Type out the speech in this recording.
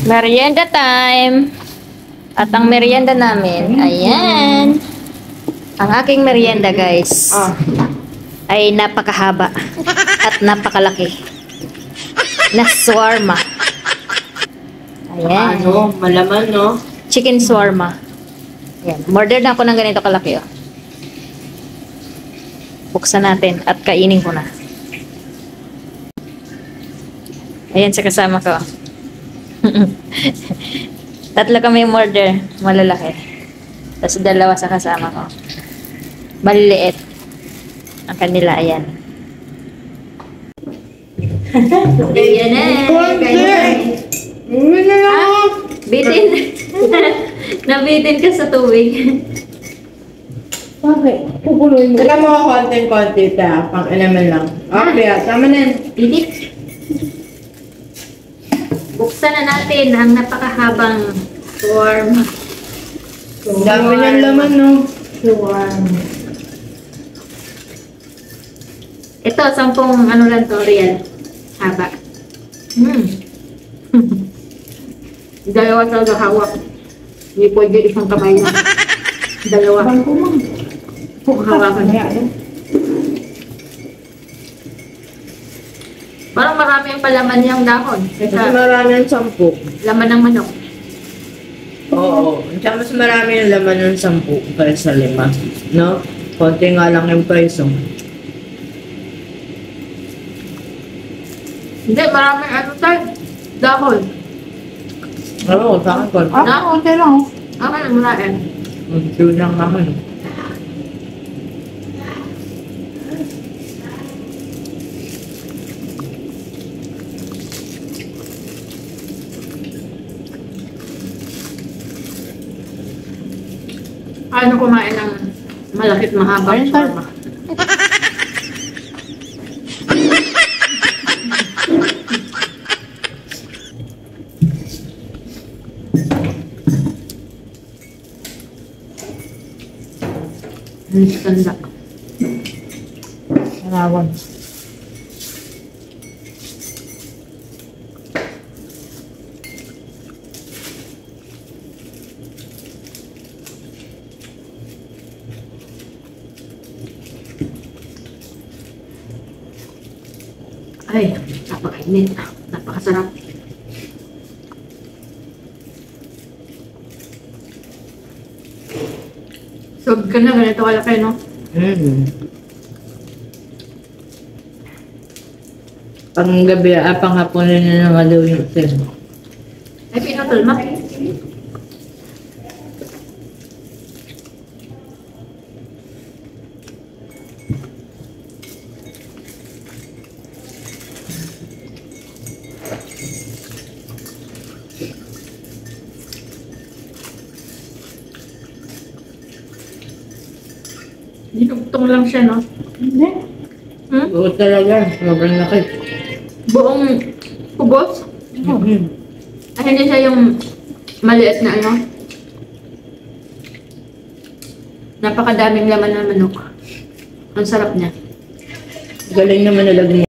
Merienda time. At ang merienda namin, ayan. Ang aking merienda, guys, ay napakahaba at napakalaki na shawarma. Ayan. Ano, malaman, no? Chicken shawarma. Ayan. Order na ako ng ganito kalaki, oh. Buksan natin at kainin ko na. Ayan sa kasama ko. Tatlo kami order. Malalaki. Tapos dalawa sa kasama ko. Maliliit. Ang kanila, ayan. Ayan na. Bitin. Nabitin ka sa tubig. Bakit? Pupuloy mo. Alam mo, konti-konti ta. Pang ilaman lang. Okay, tama na yan. Init. Buksan na natin ang napakahabang shawarma. Ang dami ng laman, no? Shawarma. Ito, 10 ano lang to, real. Haba. Dalawa talaga hawak. Hindi pwede isang kamay na. Dalawa. Hawakan niya. Parang marami ang palaman yung dahon. Mas Kaysa marami ng 10. laman ng manok. Oo. Tsaka mas marami yung laman ng 10 kaysa 5. No? Konti nga lang yung presyo. Hindi, marami ano tayo. Dahon. Oo, sa akin konti. Konti lang. Okay lang muna eh. Yun lang naman. Paano kumain ng malakit mahabang shawarma? Ang ganda. Malawan. Ay, napakainit. Napakasarap. Sob ka na, ganito kalaki, no? Pang gabi, pang hapon na naman daw yung sir. Ay, pinutol mo. Dinugtong lang siya, no? Hindi. Oo talaga, sobrang laki. Buong kubos. Ay, hindi siya yung maliit na ano. Napakadaming laman ng manok. Ang sarap niya. Galing naman nalagyan.